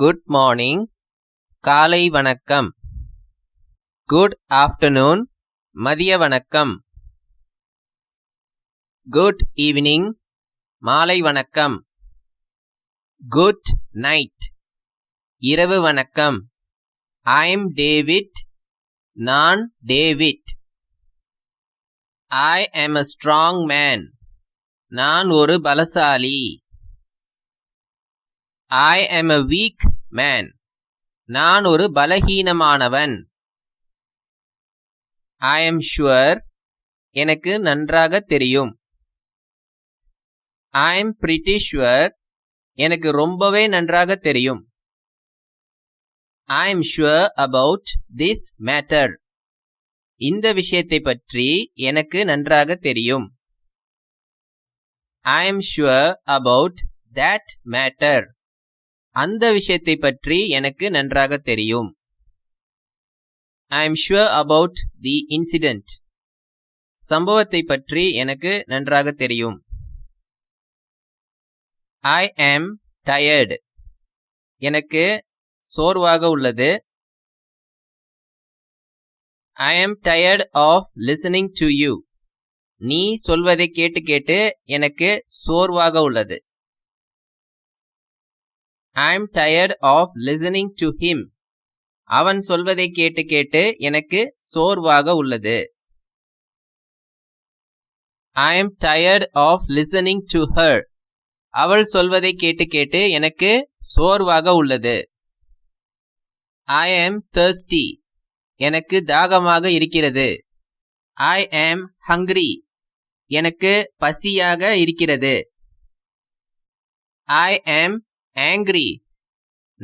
Good morning காலை வணக்கம். Good afternoon மதிய வணக்கம். குட் ஈவினிங் மாலை வணக்கம். குட் நைட் இரவு வணக்கம். ஐம் டேவிட் நான் David. I am a strong man நான் ஒரு பலசாலி. I am a weak man நான் ஒரு பலஹீனமானவன். I am sure எனக்கு நன்றாக தெரியும். I am pretty sure எனக்கு ரொம்பவே நன்றாக தெரியும். I am sure about this matter இந்த விஷயத்தை பற்றி எனக்கு நன்றாக தெரியும். I am sure about that matter அந்த விஷயத்தை பற்றி எனக்கு நன்றாக தெரியும். I am sure about the incident சம்பவத்தை பற்றி எனக்கு நன்றாக தெரியும். I am tired எனக்கு சோர்வாக உள்ளது. I am tired of listening to you நீ சொல்வதை கேட்டு கேட்டு எனக்கு சோர்வாக உள்ளது. I am tired of listening to him அவன் சொல்வதை கேட்டு கேட்டு எனக்கு சோர்வாக உள்ளது. I am tired of listening to her அவள் சொல்வதை கேட்டு கேட்டு எனக்கு சோர்வாக உள்ளது. I am thirsty எனக்கு தாகமாக இருக்கிறது. I am hungry எனக்கு பசியாக இருக்கிறது. I am angry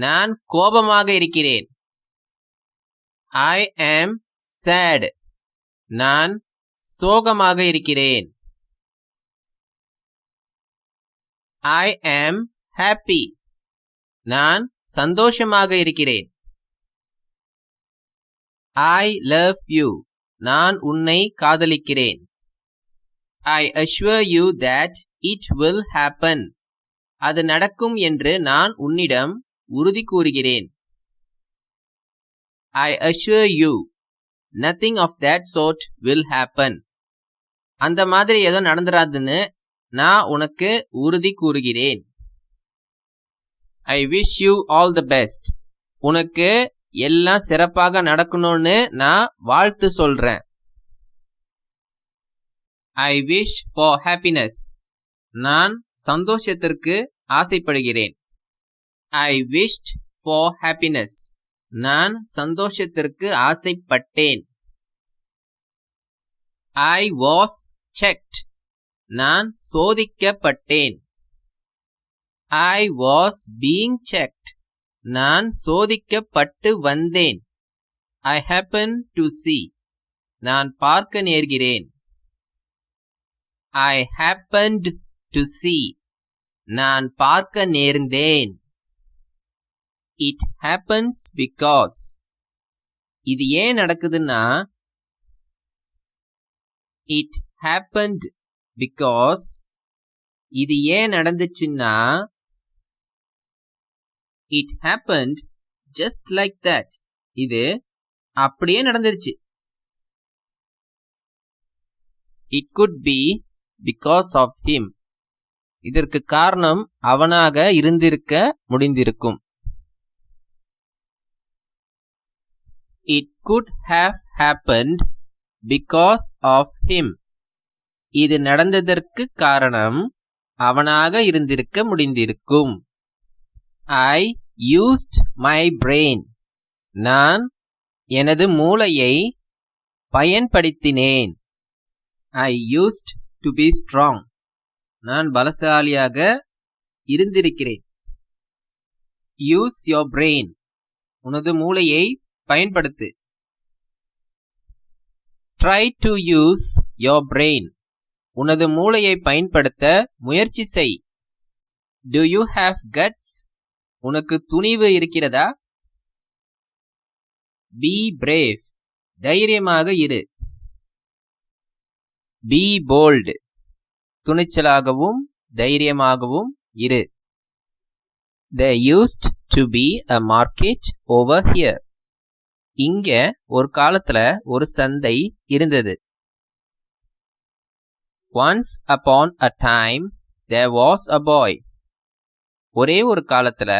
நான் கோபமாக இருக்கிறேன். I am sad நான் சோகமாக இருக்கிறேன். I am happy நான் சந்தோஷமாக இருக்கிறேன். I love you நான் உன்னை காதலிக்கிறேன். I assure you that it will happen அது நடக்கும் என்று நான் உன்னிடம் உறுதி கூறுகிறேன். I assure you nothing of that sort will happen அந்த மாதிரி ஏதோ நடந்துராதுன்னு நான் உனக்கு உறுதி கூறுகிறேன். I wish you all the best உனக்கு எல்லாம் சிறப்பாக நடக்கணும்னு நான் வாழ்த்து சொல்றேன். I wish for happiness நான் சந்தோஷத்திற்கு ஆசைப்படுகிறேன். I wished for happiness நான் சந்தோஷத்திற்கு ஆசைப்பட்டேன். I was checked நான் சோதிக்கப்பட்டேன். I was being checked நான் சோதிக்கப்பட்டு வந்தேன். I happened to see நான் பார்க்க நேர்கிறேன். I happened to see நான் பார்க்க நேர்ந்தேன். It happens because இது ஏன் நடக்குதுன்னா it happened because இது ஏன் நடந்துச்சுன்னா it happened just like that இது அப்படியே நடந்துருச்சு. It could be because of him இதற்கு காரணம் அவனாக இருந்திருக்க முடிந்திருக்கும். It could have happened because of him இது நடந்ததற்கு காரணம் அவனாக இருந்திருக்க முடிந்திருக்கும். I used my brain நான் எனது மூளையை பயன்படுத்தினேன். I used to be strong நான் பலசாலியாக இருந்திருக்கிறேன். Use your brain உனது மூளையை பயன்படுத்து. Try to use your brain உனது மூளையை பயன்படுத்த முயற்சி செய். Do you have guts உனக்கு துணிவு இருக்கிறதா? Be brave தைரியமாக இரு. Be bold துணிச்சலாகவும் தைரியமாகவும் இரு. There used to be a market over here. இங்க ஒரு காலத்துல ஒரு சந்தை இருந்தது. Once upon a time there was a boy. ஒரே ஒரு காலத்துல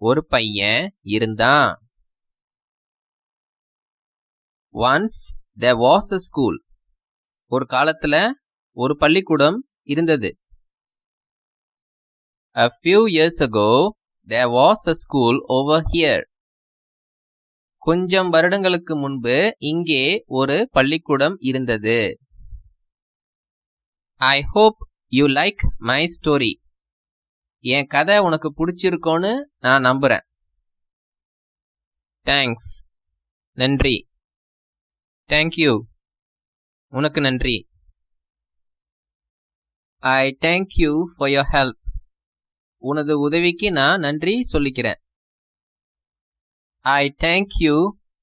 ஒரு பையன் இருந்தான். Once there was a school. ஒரு காலத்துல ஒரு பள்ளிக்கூடம் இருந்தது. A few years ago there was a school over here. கொஞ்சம் வருடங்களுக்கு முன்பு இங்கே ஒரு பள்ளிக்கூடம் இருந்தது. I hope you like my story. என் கதை உனக்கு பிடிச்சிருக்கோன்னு நான் நம்புறேன். Thanks. நன்றி. Thank you. உனக்கு நன்றி. I thank you for your help. உனது உதவிக்கு நான் நன்றி சொல்லிக்கிறேன். I thank you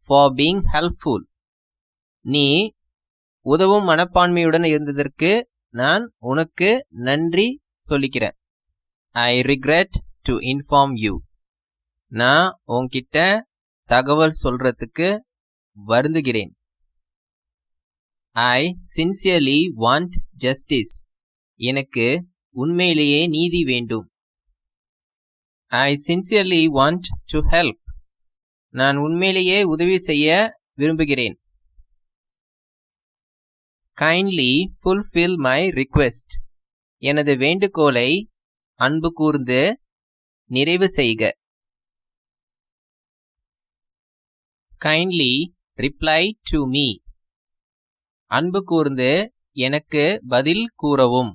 for being helpful. நீ உதவும் மனப்பான்மையுடன் இருந்ததற்கு நான் உனக்கு நன்றி சொல்லிக்கிறேன். I regret to inform you. நான் உன்கிட்ட தகவல் சொல்றதுக்கு வருந்துகிறேன். I sincerely want justice. எனக்கு உண்மையிலேயே நீதி வேண்டும். I sincerely want to help. நான் உண்மையிலேயே உதவி செய்ய விரும்புகிறேன். Kindly fulfill my request. எனது வேண்டுகோளை அன்பு கூர்ந்து நிறைவு செய்க. Kindly reply to me. அன்பு கூர்ந்து எனக்கு பதில் கூறவும்.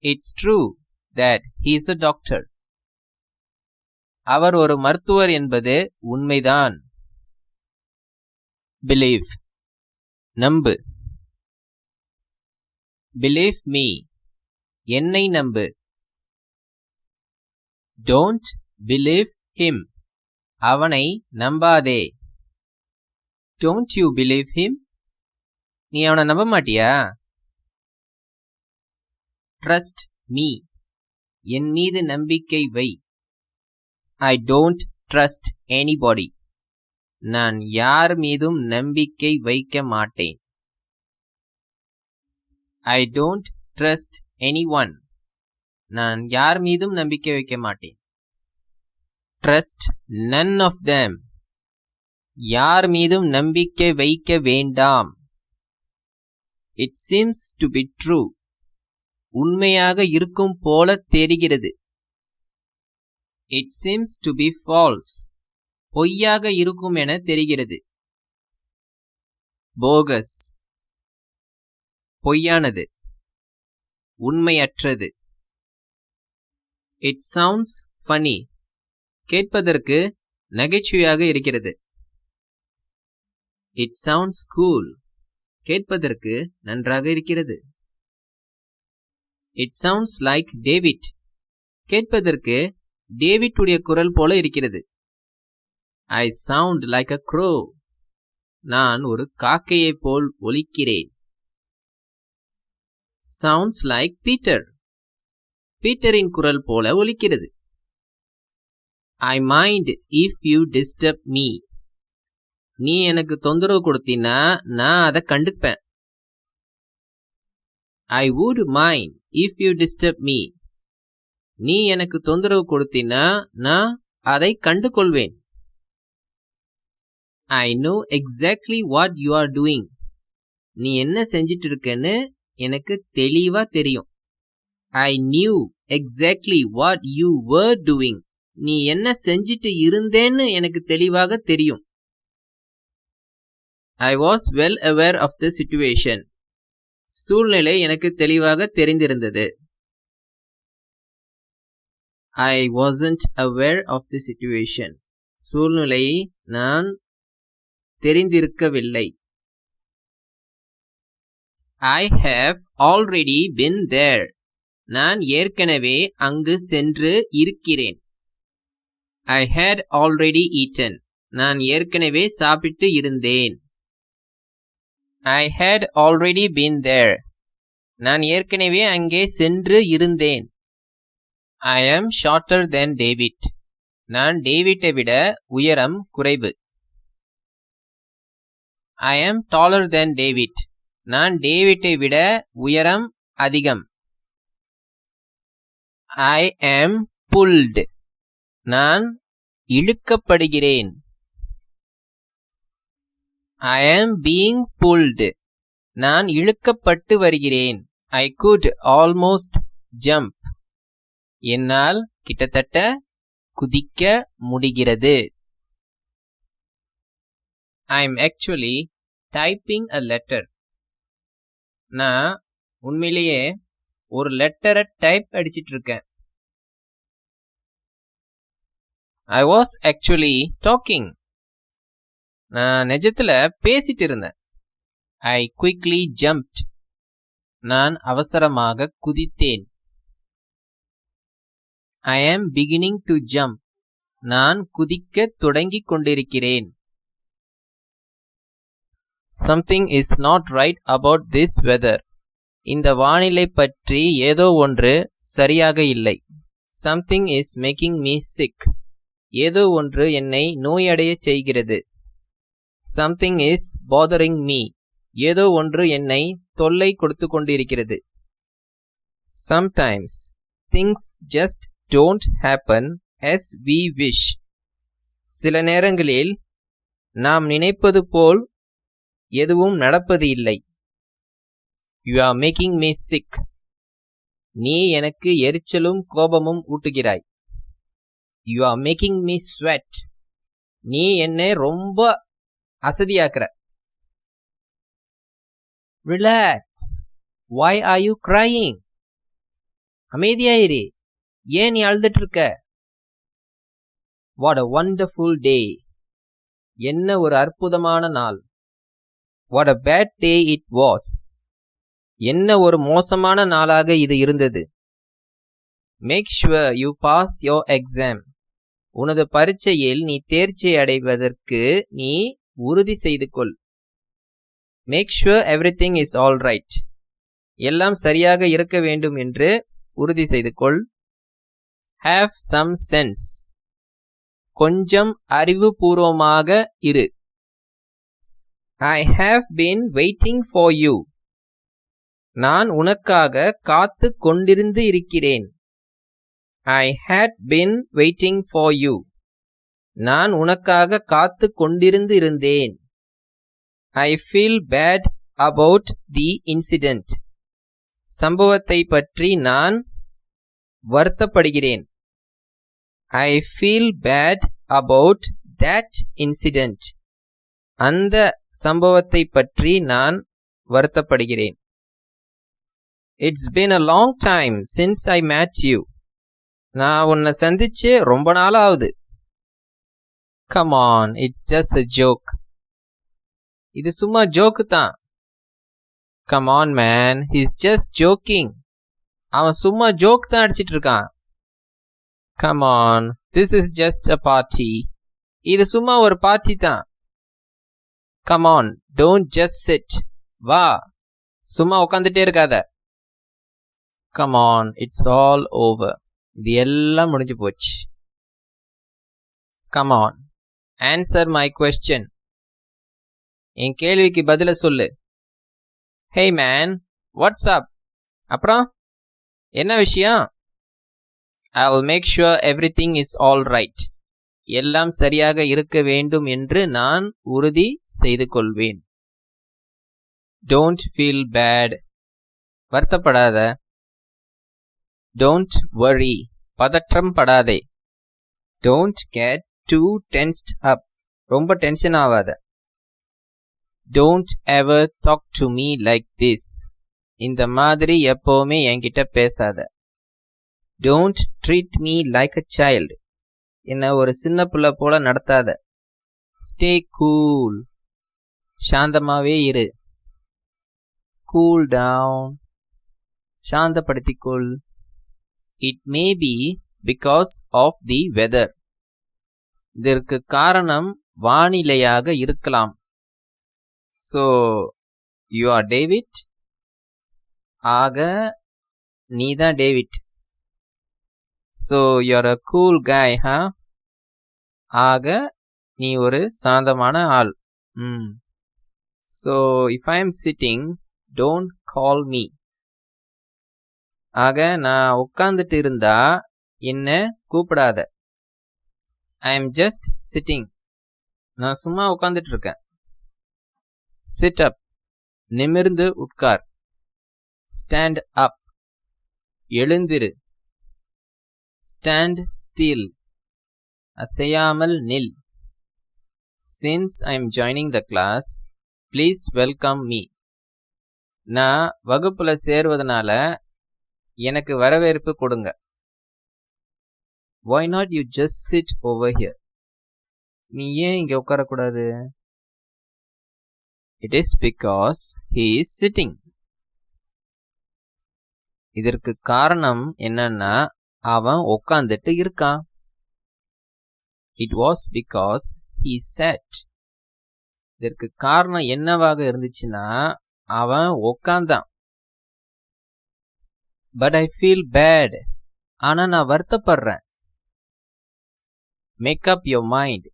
It's true that he is a doctor. அவர் ஒரு மருத்துவர் என்பது உண்மைதான். Believe. நம்பு. Believe me. என்னை நம்பு. Don't believe him. அவனை நம்பாதே. Don't you believe him? நீ அவனை நம்ப மாட்டியா? Trust me. என் மீது நம்பிக்கை வை. I don't trust anybody. நான் யார் மீதும் நம்பிக்கை வைக்க மாட்டேன். I don't trust anyone. நான் யார் மீதும் நம்பிக்கை வைக்க மாட்டேன். Trust none of them. யார் மீதும் நம்பிக்கை வைக்க வேண்டாம். It seems to be true. உண்மையாக இருக்கும் போல தெரிகிறது. It seems to be false. பொய்யாக இருக்கும் என தெரிகிறது. Bogus. பொய்யானது. உண்மையற்றது. It sounds funny. கேட்பதற்கு நகைச்சுவையாக இருக்கிறது. It sounds cool. கேட்பதற்கு நன்றாக இருக்கிறது. It sounds like David. கேட்பதற்கு டேவிட் உடைய குரல் போல இருக்கிறது. I sound like a crow. நான் ஒரு காக்கையைப் போல் ஒலிக்கிறேன். Sounds like Peter. பீட்டரின் குரல் போல ஒலிக்கிறது. I mind if you disturb me. நீ எனக்கு தொந்தரவு கொடுத்தீனா நான் அதை கண்டுப்பேன். I would mind if you disturb me. நீ எனக்கு தொந்தரவு கொடுத்தீனா நான் அதை கண்டு கொள்வேன். I know exactly what you are doing. நீ என்ன செஞ்சிட்டு இருக்கன்னு எனக்கு தெளிவா தெரியும். I knew exactly what you were doing. நீ என்ன செஞ்சிட்டு இருந்தேன்னு எனக்கு தெளிவாக தெரியும். I was well aware of the situation. சூழ்நிலை எனக்கு தெளிவாக தெரிந்திருந்தது. I wasn't aware of the situation. சூழ்நிலையை நான் தெரிந்திருக்கவில்லை. I have already been there. நான் ஏற்கனவே அங்கு சென்று இருக்கிறேன். I had already eaten. நான் ஏற்கனவே சாப்பிட்டு இருந்தேன். I had already been there. நான் ஏற்கனவே அங்கே சென்று இருந்தேன். I am shorter than David. நான் டேவிட்டை விட உயரம் குறைவு. I am taller than David. நான் டேவிட்டை விட உயரம் அதிகம். I am pulled. நான் இழுக்கப்படுகிறேன். I am being pulled. நான் இழுக்கப்பட்டு வருகிறேன். I could almost jump. என்னால் கிட்டத்தட்ட குதிக்க முடிகிறது. I am actually typing a letter. நான் உண்மையிலேயே ஒரு லெட்டரை டைப் அடிச்சிட்டு இருக்கேன். I was actually talking. நான் நிஜத்துல பேசிட்டு இருந்தேன். I quickly jumped. நான் அவசரமாக குதித்தேன். I am beginning to jump. நான் குதிக்க தொடங்கிக் கொண்டிருக்கிறேன். Something is not right about this weather. இந்த வானிலை பற்றி ஏதோ ஒன்று சரியாக இல்லை. Something is making me sick. ஏதோ ஒன்று என்னை நோயடையச் செய்கிறது. Something is bothering me. ஏதோ ஒன்று என்னை தொல்லை கொடுத்து கொண்டிருக்கிறது. Sometimes things just don't happen as we wish. சில நேரங்களில் நாம் நினைப்பது போல் எதுவும் நடப்பது இல்லை. You are making me sick. நீ எனக்கு எரிச்சலும் கோபமும் ஊட்டுகிறாய். You are making me sweat. நீ என்னை ரொம்ப அசதியாக்குற. Relax. Why are you crying? அமைதியாயிரு. ஏன் நீ அழுதுட்டு இருக்க? What a wonderful day. என்ன ஒரு அற்புதமான நாள். What a bad day it was. என்ன ஒரு மோசமான நாளாக இது இருந்தது. Make sure you pass your exam. உனது பரீட்சையில் நீ தேர்ச்சி அடைவதற்கு நீ உறுதி செய்து கொள். Make sure everything is all right. எல்லாம் சரியாக இருக்க வேண்டும் என்று உறுதி செய்து கொள். Have some sense. கொஞ்சம் அறிவுபூர்வமாக இரு. I have been waiting for you. நான் உனக்காக காத்து கொண்டிருந்து இருக்கிறேன். I had been waiting for you. நான் உனக்காக காத்து கொண்டிருந்து இருந்தேன். I feel bad about the incident. சம்பவத்தை பற்றி நான் வருத்தப்படுகிறேன். I feel bad about that incident. அந்த சம்பவத்தை பற்றி நான் வருத்தப்படுகிறேன். It's been a long time since I met you. நான் உன்னை சந்திச்சு ரொம்ப நாள் ஆகுது. Come on, it's just a joke. இது சும்மா ஜோக்கு தான். Come on man, he's just joking. அவன் சும்மா ஜோக் தான் அடிச்சிட்டு இருக்கான். Come on, this is just a party. இது சும்மா ஒரு பார்ட்டி தான். Come on, don't just sit. வா, சும்மா உட்காந்துட்டே இருக்காத. Come on, it's all over. இது எல்லாம் முடிஞ்சு போச்சு. Come on, answer my question. என் கேள்விக்கு பதில சொல்லு. Hey man, what's up? அப்புறம் என்ன விஷயம்? I'll make sure everything is all right. எல்லாம் சரியாக இருக்க வேண்டும் என்று நான் உறுதி செய்து கொள்வேன். Don't feel bad. Varuthapadatha. Don't worry. பதற்றம் படாதே. Don't get too tensed up. ரொம்ப டென்ஷன் ஆகாத. Don't ever talk to me like this. இந்த மாதிரி எப்பவுமே என்கிட்ட பேசாத. Don't treat me like a child. என்ன ஒரு சின்ன பிள்ளை போல நடத்தாத. Stay cool. சாந்தமாவே இரு. Cool down. சாந்தப்படுத்திக்கொள். It may be because of the weather. இதற்கு காரணம் வானிலையாக இருக்கலாம். So, you are David? ஆக நீதான் David. So you're a cool guy, huh? ஆக நீ ஒரு சாந்தமான ஆள். So if I'm sitting, don't call me. ஆக நான் உட்கார்ந்துட்டு இருந்தா என்ன கூப்பிடாத. I'm just sitting. நான் சும்மா உட்கார்ந்துட்டு இருக்கேன். Sit up. நிமிர்ந்து உட்கார். Stand up. எழுந்திரு. Stand still. அசையாமல் நில். Since I'm joining the class, please welcome me. நான் வகுப்புல சேர்வதனால எனக்கு வரவேற்பு கொடுங்க. Why not you just sit over here? நீ ஏன் இங்க உட்காரக்கூடாது? It is because he is sitting. இதற்கு காரணம் என்னன்னா அவன் உட்கார்ந்துட்டு இருக்கான். It was because he sat. இதற்கு காரணம் என்னவாக இருந்துச்சுன்னா அவன் உட்கார்ந்தான். But I feel bad. ஆனா நான் வருத்தப்படுறேன். Make up your mind.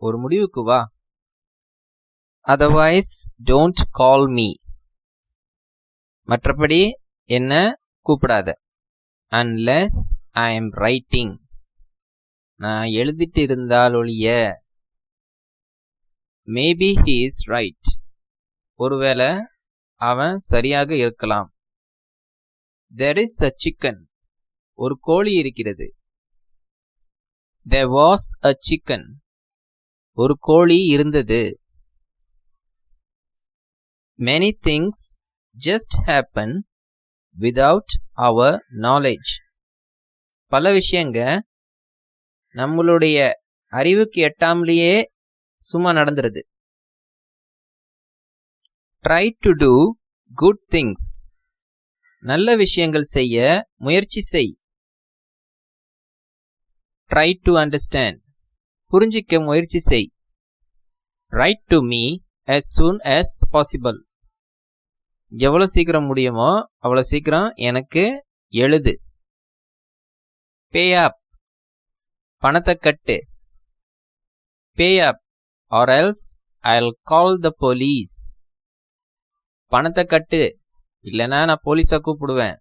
ஒரு முடிவுக்கு வா. Otherwise, don't call me. மற்றபடி என்ன கூப்பிடாத. Unless I am writing. நான் எழுதிட்டு இருந்தால் ஒழிய. Maybe he is right. ஒருவேளை அவன் சரியாக இருக்கலாம். There is a chicken. ஒரு கோழி இருக்கிறது. There was a chicken. ஒரு கோழி இருந்தது. Many things just happen without our knowledge. பல விஷயங்க நம்மளுடைய அறிவுக்கு எட்டாமலேயே சும்மா நடந்துருது. Try to do good things. நல்ல விஷயங்கள் செய்ய முயற்சி செய். Try to understand. புரிஞ்சிக்க முயற்சி செய். Write to me as soon as possible. எவ்வளவு சீக்கிரம் முடியுமோ அவ்வளவு சீக்கிரம் எனக்கு எழுது. Pay up. பணத்தை கட்டு. Pay up or else I'll call the police. பணத்தை கட்டு இல்லனா நான் போலீஸை கூப்பிடுவேன்.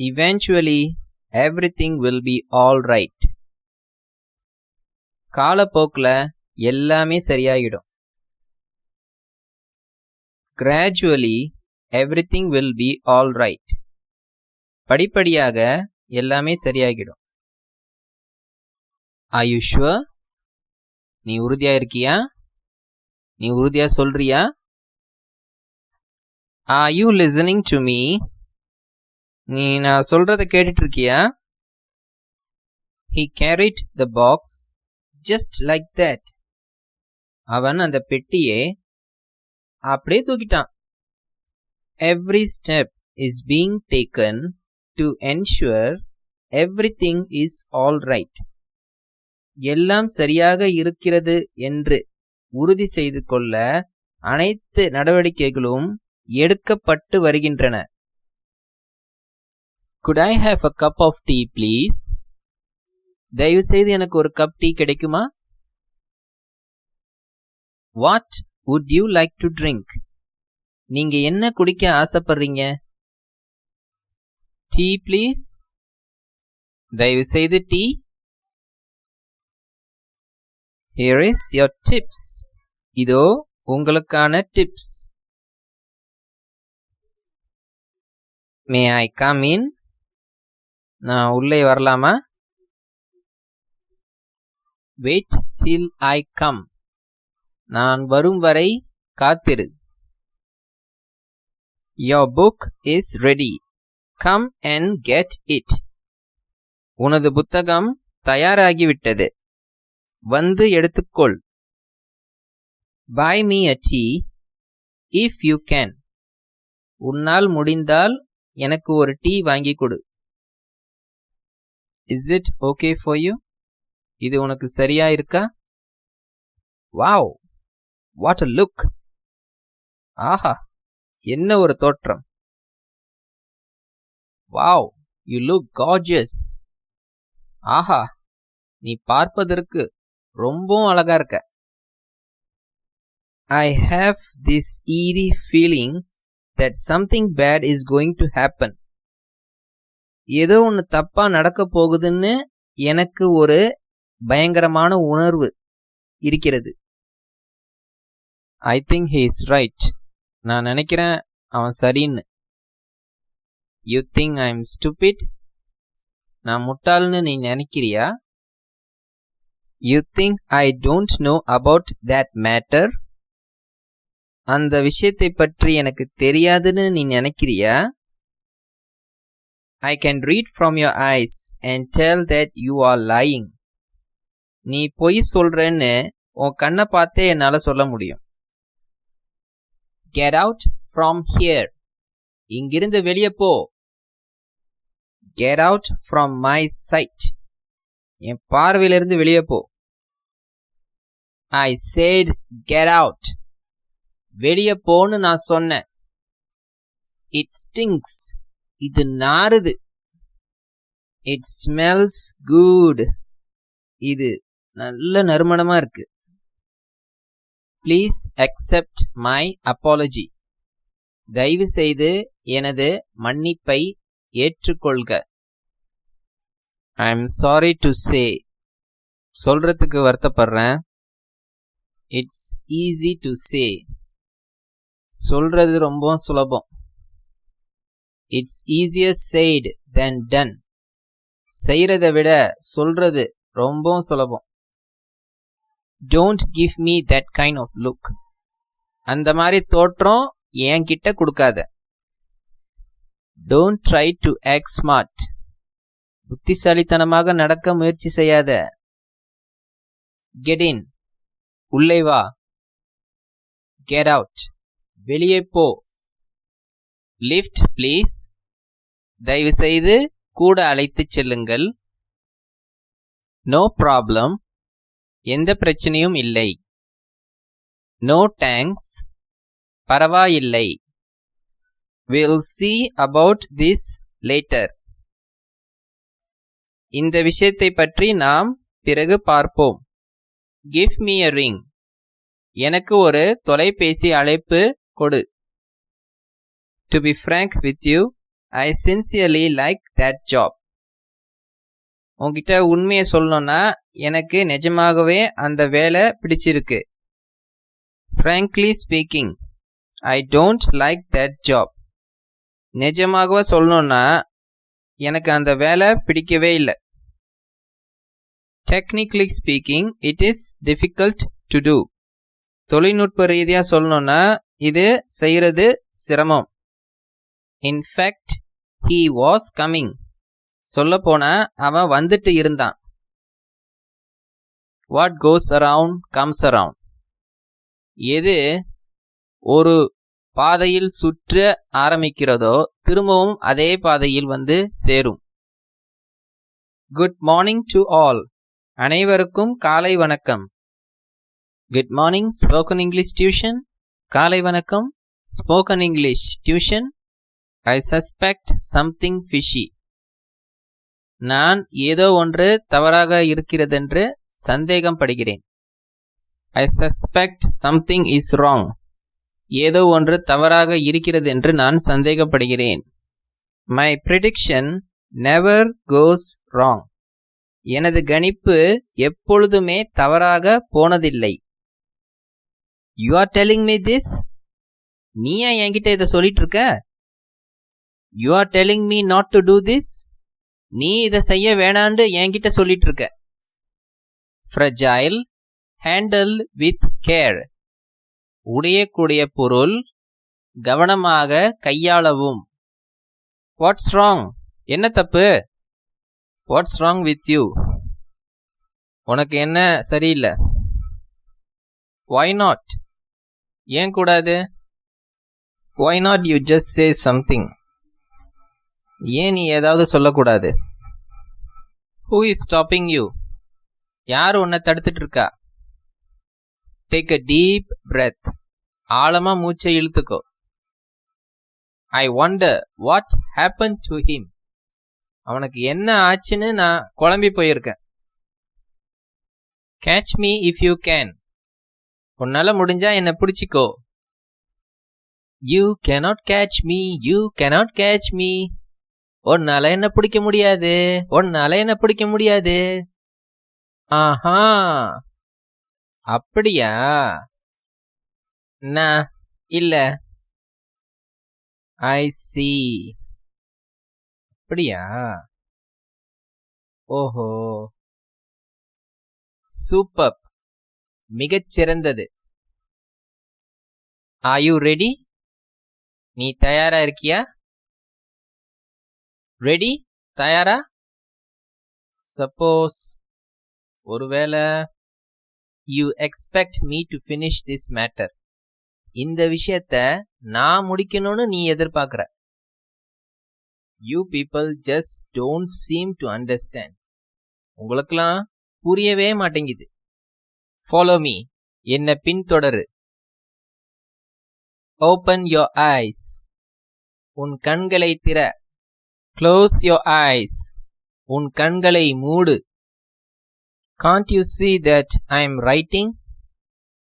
Eventually everything will be all right. காலப்போக்குல எல்லாமே சரியாயிடும். Gradually everything will be all right. படிப்படியாக எல்லாமே சரியாகிடும். Are you sure? நீ உறுதியா இருக்கியா? நீ உறுதியா சொல்றியா? Are you listening to me? நீ நான் சொல்றத கேட்டுட்டு இருக்கியா? He carried the box just like that. அவன் அந்த பெட்டியை அப்படியே தூக்கிட்டான். Every step is being taken to ensure everything is all right. எல்லாம் சரியாக இருக்கிறது என்று உறுதி செய்து கொள்ள அனைத்து நடவடிக்கைகளும் எடுக்கப்பட்டு வருகின்றன. Could I have a cup of tea, please? தயவு செய்து எனக்கு ஒரு கப் டீ கிடைக்குமா? What would you like to drink? நீங்க என்ன குடிக்க ஆசைப்படுறீங்க? Tea, please. தயவு செய்து tea. Here is your tips. இதோ உங்களுக்கான tips. May I come in? நான் உள்ளே வரலாமா? Wait till I come. நான் வரும் வரை காத்திரு. Your book is ready. Come and get it. உனது புத்தகம் தயாராகிவிட்டது. வந்து எடுத்துக்கொள். Buy me a tea if you can. உன்னால் முடிந்தால் எனக்கு ஒரு டீ வாங்கி கொடு. Is it okay for you? இது உனக்கு சரியா இருக்கா? Wow, what a look. ஆஹா, என்ன ஒரு தோற்றம். Wow, you look gorgeous. ஆஹா, நீ பார்ப்பதற்கு ரொம்பவும் அழகா இருக்க. I have this eerie feeling that something bad is going to happen. ஏதோ ஒன்று தப்பா நடக்க போகுதுன்னு எனக்கு ஒரு பயங்கரமான உணர்வு இருக்கிறது. I think he is right. நான் நினைக்கிறேன் அவன் சரின்னு. You think I am stupid? நான் முட்டாள்னு நீ நினைக்கிறியா? You think I don't know about that matter? அந்த விஷயத்தை பற்றி எனக்கு தெரியாதுன்னு நீ நினைக்கிறியா? I can read from your eyes and tell that you are lying. நீ பொய் சொல்றேன்னு உன் கண்ணை பார்த்தே என்னால சொல்ல முடியும். Get out from here. இங்கிருந்து வெளியே போ. Get out from my sight. என் பார்வையிலிருந்து வெளியே போ. I said get out. வெளியே போன்னு நான் சொன்னேன். It stinks. இது நாறுது. It smells good. இது நல்ல நறுமணமா இருக்கு. Please accept my apology. தயவு செய்து எனது மன்னிப்பை ஏற்றுக்கொள்க. I am sorry to say. சொல்றதுக்கு வருத்தப்படுறேன். It's easy to say. சொல்றது ரொம்ப சுலபம். It's easier said than done. செய்யறதை விட சொல்றது ரொம்ப சுலபம். Don't give me that kind of look. அந்த மாதிரி தோற்றம் என்கிட்ட கொடுக்காத. Don't try to act smart. புத்திசாலித்தனமாக நடக்க முயற்சி செய்யாத. Get in. உள்ளே வா. Get out. வெளியே போ. Lift please. தயவு செய்து கூட அழைத்துச் செல்லுங்கள். No problem. எந்த பிரச்சனையும் இல்லை. No thanks. பரவாயில்லை. We'll see about this later. இந்த விஷயத்தை பற்றி நாம் பிறகு பார்ப்போம். Give me a ring. எனக்கு ஒரு தொலைபேசி அழைப்பு கொடு. To be frank with you, I sincerely like that job. உன்கிட்ட உண்மையை சொல்லணும்னா எனக்கு நிஜமாகவே அந்த வேலை பிடிச்சிருக்கு. Frankly speaking, I don't like that job. நிஜமாகவே சொல்லணும்னா எனக்கு அந்த வேலை பிடிக்கவே இல்லை. Technically speaking, it is difficult to do. தொழில்நுட்ப ரீதியாக சொல்லணும்னா இது செய்யறது சிரமம். In fact, he was coming. சொல்லப்போனா அவன் வந்துட்டு இருந்தான். What goes around comes around. எது ஒரு பாதையில் சுற்ற ஆரம்பிக்கிறதோ திரும்பவும் அதே பாதையில் வந்து சேரும். Good morning to all. அனைவருக்கும் காலை வணக்கம். Good morning spoken English tuition. காலை வணக்கம் spoken English tuition. I suspect something fishy. நான் ஏதோ ஒன்று தவறாக இருக்கிறதென்று சந்தேகம் படுகிறேன். I suspect something is wrong. ஏதோ ஒன்று தவறாக இருக்கிறது என்று நான் சந்தேகப்படுகிறேன். My prediction never goes wrong. எனது கணிப்பு எப்பொழுதுமே தவறாக போனதில்லை. You are telling me this? நீ ஏன் என்கிட்ட இதை சொல்லிட்டு இருக்க? You are telling me not to do this? நீ இதை செய்ய வேணாண்டு என்கிட்ட சொல்லிட்டு இருக்க. Fragile, handle with care. உடையக்கூடிய பொருள் கவனமாக கையாளவும். What's wrong? என்ன தப்பு? What's wrong with you? உனக்கு என்ன சரியில்லை? Why not? ஏன் கூடாது? Why not you just say something? ஏன் நீ ஏதாவது சொல்லக்கூடாது? Who is stopping you? யார் உன்னை தடுத்துட்டு இருக்கா? Take a deep breath. ஆழமா மூச்சை இழுத்துக்கோ. I wonder what happened to him. அவனுக்கு என்ன ஆச்சுன்னு நான் குழம்பி போயிருக்கேன். Catch me if you can. உன்னால முடிஞ்சா என்ன பிடிச்சிக்கோ. You cannot catch me, you cannot catch me. உன்னால என்ன பிடிக்க முடியாது, உன்னால என்ன பிடிக்க முடியாது. ஆஹா, அப்படியா? நான் இல்ல. I see. அப்படியா? ஓஹோ. சூப்பர், மிகச்சிறந்தது. Are you ready? நீ தயாரா இருக்கியா? ரெடி, தயாரா? சப்போஸ், ஒருவேளை, you expect me to finish this matter. இந்த விஷயத்த நான் முடிக்கணும்னு நீ எதிர்பார்க்கிற. You people just don't seem to understand. உங்களுக்கெல்லாம் புரியவே மாட்டேங்குது. ஃபாலோ மீ, என்னை பின்தொடரு. Open your eyes. உன் கண்களை திற. Close your eyes. உன் கண்களை மூடு. Can't you see that I am writing?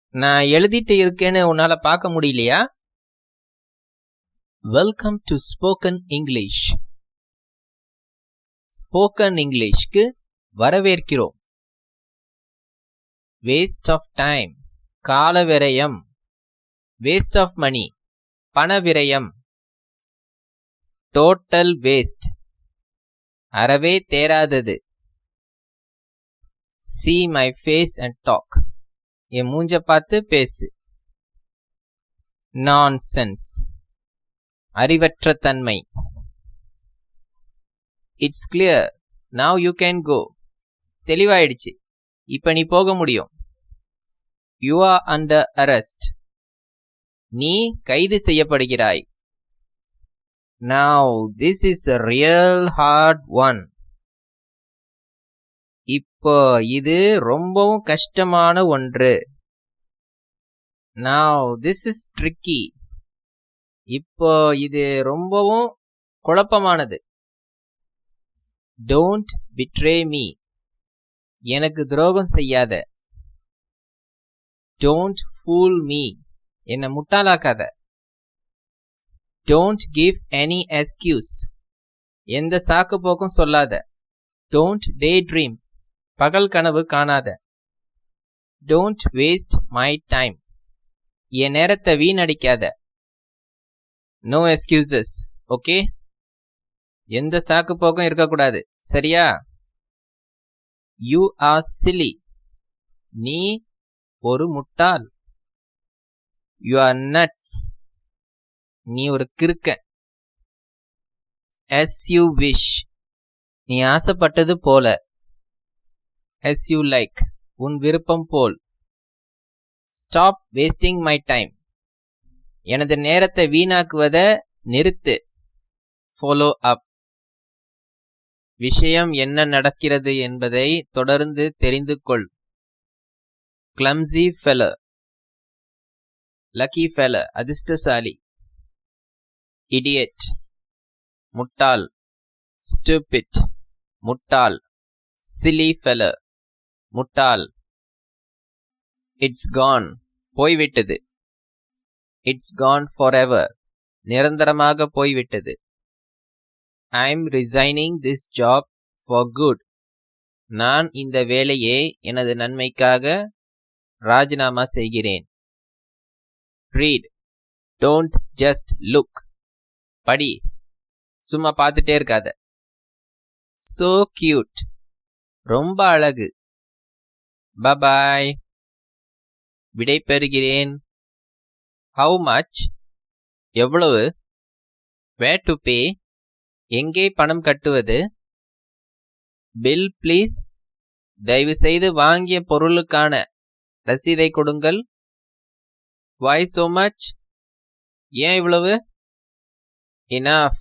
நான் எழுதிட்டு இருக்கேன்னு உன்னால பார்க்க முடியலையா? Welcome to spoken English. Spoken இங்கிலீஷ்க்கு வரவேற்கிறோம். வேஸ்ட் ஆஃப் டைம், கால விரயம். வேஸ்ட் ஆஃப் மணி, பண விரயம். டோட்டல் வேஸ்ட், அறவே தேராதது. see my face and talk. என் மூஞ்ச பார்த்து பேசு. நான்சென்ஸ், அறிவற்ற தன்மை. It's clear, now you can go. தெளிவாயிடுச்சு, இப்ப நீ போக முடியும். you are under arrest. நீ கைது செய்யப்படுகிறாய். now this is a real hard one. இப்போ இது ரொம்பவும் கஷ்டமான ஒன்று. now this is tricky. இப்போ இது ரொம்பவும் குழப்பமானது. don't betray me. எனக்கு துரோகம் செய்யாத. don't fool me. என்னை முட்டாளாக்காத. don't give any excuse. எந்த சாக்கு போக்கும் சொல்லாத. don't daydream. பகல் கனவு காணாத. don't waste my time. என் நேரத்தை வீணடிக்காத. no excuses, okay? எந்த சாக்கு போக்கும் இருக்கக்கூடாது, சரியா? you are silly. நீ ஒரு முட்டாள். you are nuts. நீ ஒரு கிறுக்கன். as you wish. நீ ஆசைப்பட்டது போல. as you like. உன் விருப்பம் போல். stop wasting my time. எனது நேரத்தை வீணாக்குவதை நிறுத்து. follow up. விஷயம் என்ன நடக்கிறது என்பதை தொடர்ந்து தெரிந்து கொள். clumsy fellow. lucky fellow, அதிர்ஷ்டசாலி. idiot. முட்டாள். stupid. முட்டாள். silly fellow. முட்டாள். it's gone. போய்விட்டது. it's gone forever. நிரந்தரமாக போய்விட்டது. I'm resigning this job for good. நான் இந்த வேலையை எனது நன்மைக்காக ராஜினாமா செய்கிறேன். read. don't just look. படி, சும்மா பார்த்துட்டே இருக்காத. so cute. ரொம்ப அழகு. bye bye. விடை பெறுகிறேன். how much? எவ்வளவு? where to pay? எங்கே பணம் கட்டுவது? bill please. தயவு செய்து வாங்கிய பொருளுக்கான ரசீதை கொடுங்கள். why so much? ஏன் இவ்வளவு? enough.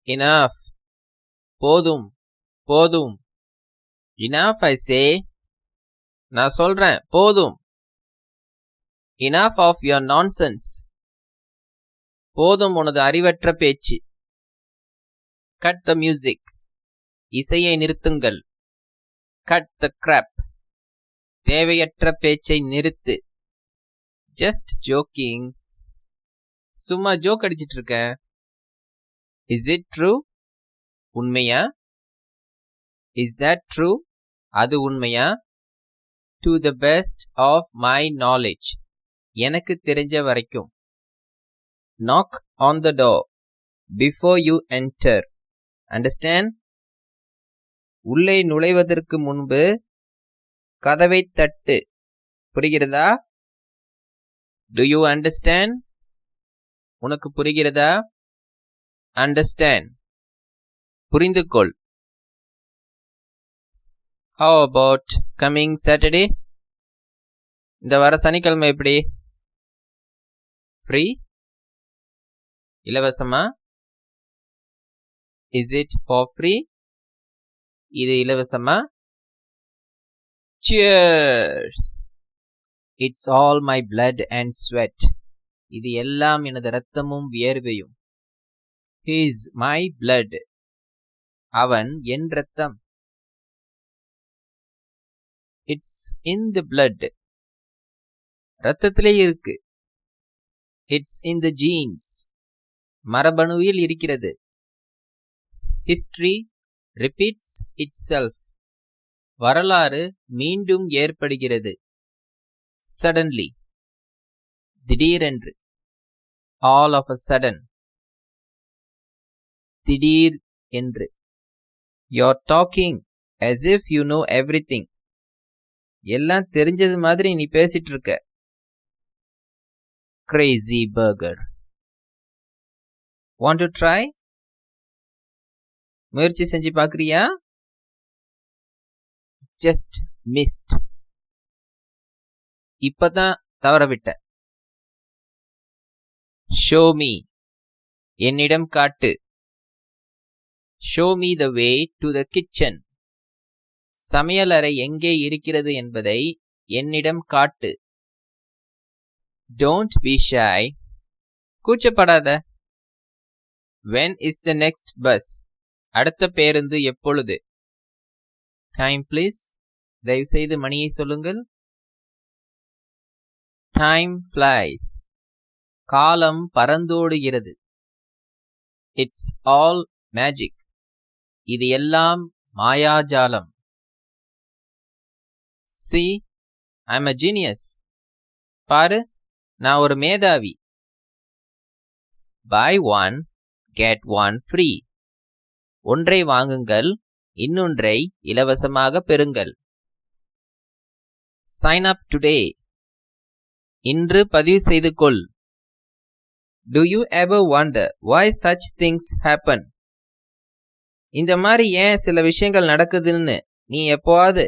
enough. போதும், போதும். enough I say. நான் சொல்றேன், போதும். enough of your nonsense. போதும் உனது அறிவற்ற பேச்சு. cut the music. இசையை நிறுத்துங்கள். Cut the crap. தேவையற்ற பேச்சை நிறுத்து. Just joking. சும்மா ஜோக் அடிச்சிட்டு இருக்கேன். Is it true? உண்மையா? Is that true? அது உண்மையா? To the best of my knowledge. எனக்கு தெரிஞ்ச வரைக்கும். Knock on the door before you enter. Understand? உள்ளே நுழைவதற்கு முன்பு கதவை தட்டு. புரிகிறதா? Do you understand? உனக்கு புரிகிறதா? அண்டர்ஸ்டாண்ட். புரிந்து கொள். How about coming Saturday? இந்த வார சனிக்கிழமை எப்படி? ஃப்ரீ? இலவசமா? Is it for free? இது இலவசமா? Cheers! It's all my blood and sweat. இது எல்லாம் எனது இரத்தமும் வியர்வையும். He is my blood. அவன் என் இரத்தம். It's in the blood. இரத்தத்திலே இருக்கு. It's in the genes. மரபணுவில் இருக்கிறது. History repeats itself. வரலாறு மீண்டும் ஏற்படுகிறது. Suddenly. திடீரென்று. All of a sudden. திடீர் என்று. You're talking as if you know everything. எல்லாம் தெரிஞ்சது மாதிரி நீ பேசிட்டு இருக்க. Crazy burger. Want to try? முயற்சி செஞ்சு பார்க்கறியா? Just missed. இப்பதான் தவற விட்ட. Show me. என்னிடம் காட்டு. Show me the way to the kitchen. சமையலறை எங்கே இருக்கிறது என்பதை என்னிடம் காட்டு. Don't be shy. கூச்சப்படாத. When is the next bus? அடுத்த பேருந்து எப்பொழுது? Time please. தயவு செய்து மணியை சொல்லுங்கள். Time flies. காலம் பறந்தோடுகிறது. It's all magic. இது எல்லாம் மாயாஜாலம். See, I'm a genius. பாரு, நான் ஒரு மேதாவி. Buy one, get one free. ஒன்றை வாங்குங்கள், இன்னொன்றை இலவசமாக பெறுங்கள். Sign up today. இன்று பதிவு செய்து கொள். Do you ever wonder why such things happen? இந்த மாதிரி ஏன் சில விஷயங்கள் நடக்குதுன்னு நீ எப்போவாது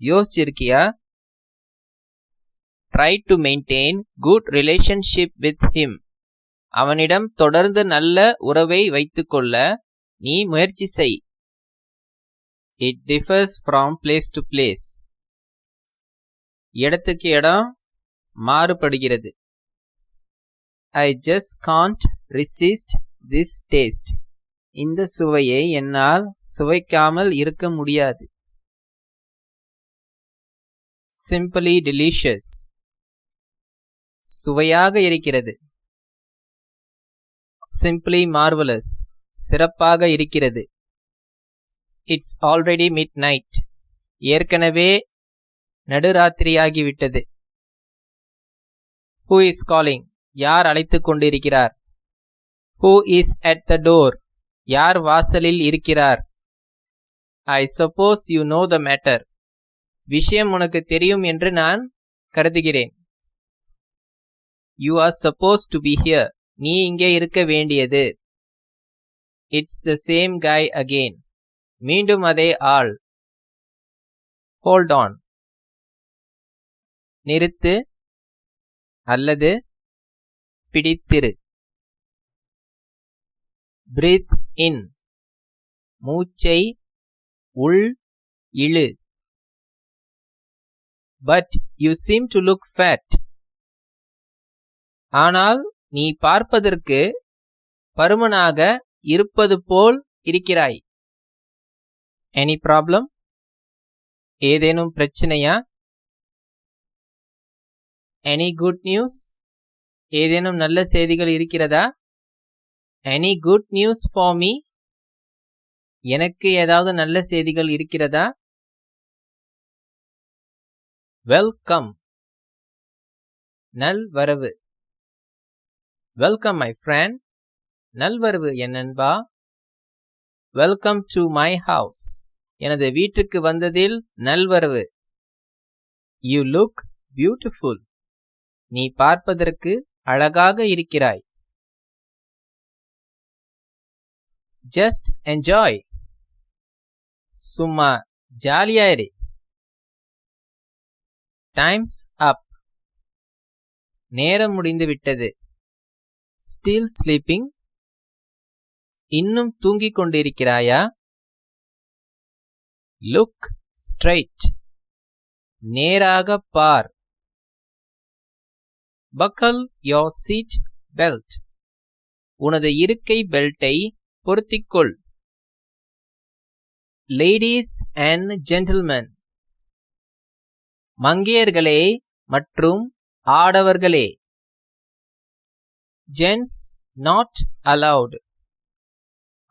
யோசிச்சிருக்கியா? Try to maintain good relationship with him. அவனிடம் தொடர்ந்து நல்ல உறவை வைத்துக்கொள்ள நீ முயற்சி செய். It differs from place to place. இடத்துக்கு இடம் மாறுபடுகிறது. I just can't resist this taste. இந்த சுவையை என்னால் சுவைக்காமல் இருக்க முடியாது. Simply delicious. சுவையாக இருக்கிறது. Simply marvelous. சிறப்பாக இருக்கிறது. It's already midnight. ஏற்கனவே நடுராத்திரியாகிவிட்டது. Who is calling? யார் அழைத்துக் கொண்டிருக்கிறார்? Who is at the door? யார் வாசலில் இருக்கிறார்? I suppose you know the matter. விஷயம் உனக்கு தெரியும் என்று நான் கருதுகிறேன். You are supposed to be here. நீ இங்கே இருக்க வேண்டியது. It's the same guy again. மீண்டும் அதே ஆள். Hold on. நிறுத்து அல்லது பிடித்திரு. Breathe in. மூச்சை உள் இழு. But you seem to look fat. ஆனால் நீ பார்ப்பதற்கு பருமனாக இருப்பது போல் இருக்கிறாய். Any problem? ஏதேனும் பிரச்சனையா? Any good news? ஏதேனும் நல்ல செய்திகள் இருக்கிறதா? Any good news for me? எனக்கு ஏதாவது நல்ல செய்திகள் இருக்கிறதா? வெல்கம், நல்வரவு. வெல்கம் மை ஃப்ரெண்ட், நல்வரவு என் நண்பா. வெல்கம் டு மை ஹவுஸ், எனது வீட்டுக்கு வந்ததில் நல்வரவு. யூ லுக் பியூட்டிஃபுல், நீ பார்ப்பதற்கு அழகாக இருக்கிறாய். ஜஸ்ட் என்ஜாய், சும்மா ஜாலியாயிரு. டைம்ஸ் அப், நேரம் முடிந்து விட்டது. ஸ்டில் ஸ்லீப்பிங், இன்னும் தூங்கிக் கொண்டிருக்கிறாயா? லுக் ஸ்ட்ரைட், நேராக பார். பக்கல் யோர் சீட் பெல்ட், உனது இருக்கை பெல்ட்டை பொருத்திக்கொள். லேடீஸ் அண்ட் ஜென்டில்மென், மங்கையர்களே மற்றும் ஆடவர்களே. ஜென்ட்ஸ் நாட் அலவுட்,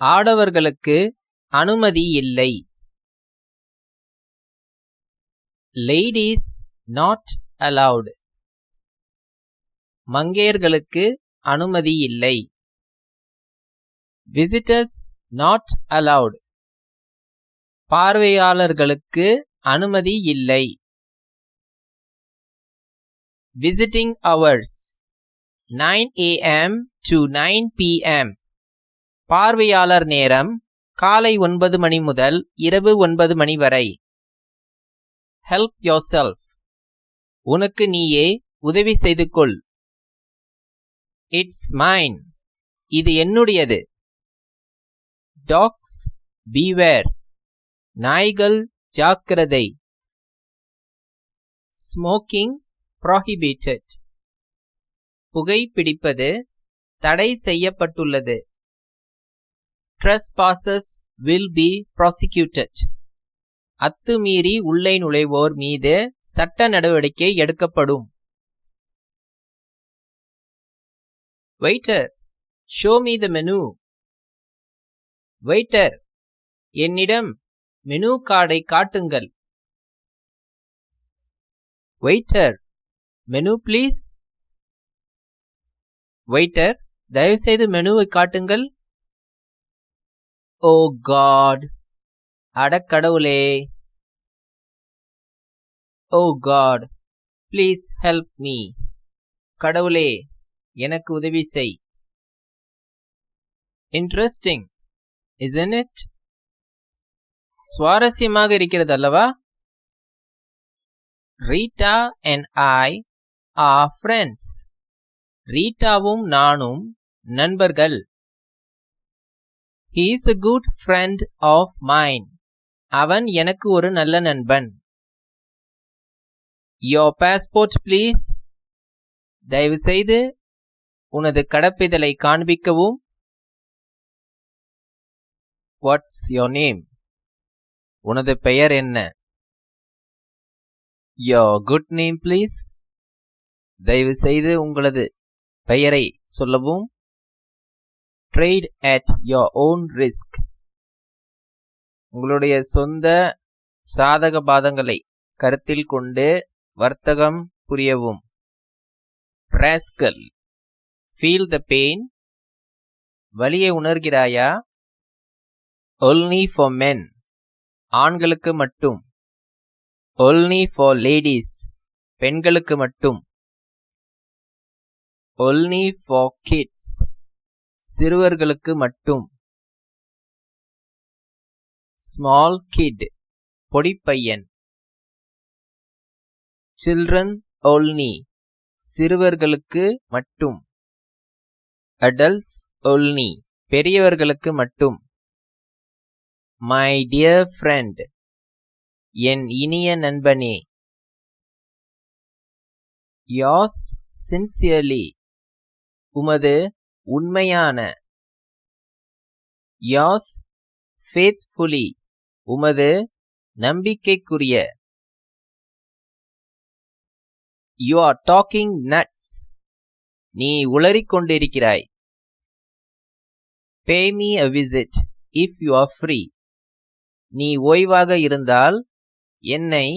ஆடவர்களுக்கு அனுமதி இல்லை. லேடீஸ் நாட் அலவுட், மங்கையர்களுக்கு அனுமதி இல்லை. விசிட்டர்ஸ் நாட் அலவுட், பார்வையாளர்களுக்கு அனுமதி இல்லை. Visiting hours 9 AM to 9 PM, பார்வையாளர் நேரம் காலை 9 மணி முதல் இரவு 9 மணி வரை. ஹெல்ப் யோர்செல்ஃப், உனக்கு நீயே உதவி செய்து கொள். இட்ஸ் மைன், இது என்னுடையது. டாக்ஸ் பீவேர், நாய்கள் ஜாக்கிரதை. ஸ்மோக்கிங் prohibited, புகைப்பிடிப்பது தடை செய்யப்பட்டுள்ளது. Trespassers will be prosecuted, அத்துமீறி உள்ளே நுழைவோர் மீது சட்ட நடவடிக்கை எடுக்கப்படும். Waiter, show me the menu. Waiter, என்னிடம் மெனு கார்டை காட்டுங்கள். Waiter, menu please. Waiter, தயவுசெய்து மெனுவை காட்டுங்கள். Oh God, அடக்கடவுளே. Oh God, please help me. கடவுளே, எனக்கு உதவி செய். Interesting, isn't it? சுவாரஸ்யமாக இருக்கிறது அல்லவா? Rita and I are friends. ரீட்டாவும் நானும் நண்பர்கள். He is a good friend of mine. அவன் எனக்கு ஒரு நல்ல நண்பன். Your passport please. தயவுசெய்து உனது கடப்பிதழை காண்பிக்கவும். What's your name? உனது பெயர் என்ன? Your good name please. தயவுசெய்து உங்களது பெயரை சொல்லவும். Trade at your own risk. உங்களுடைய சொந்த சாதக பாதங்களை கருத்தில் கொண்டு வர்த்தகம் புரியவும். Rascal, feel the pain. வலியை உணர்கிறாயா? Only for men, ஆண்களுக்கு மட்டும். Only for ladies, பெண்களுக்கு மட்டும். Only for kids, சிறுவர்களுக்கு மட்டும். Small kid, பொடிப்பையன். Children only, சிறுவர்களுக்கு மட்டும். Adults only, பெரியவர்களுக்கு மட்டும். My dear friend, என் இனிய நண்பனே. Yours sincerely, உமது உண்மையான. Yours faithfully, உமது நம்பிக்கைக்குரிய. You are talking nuts. நீ உளறிக் கொண்டிருக்கிறாய். Pay me a visit if you are free. நீ ஓய்வாக இருந்தால் என்னை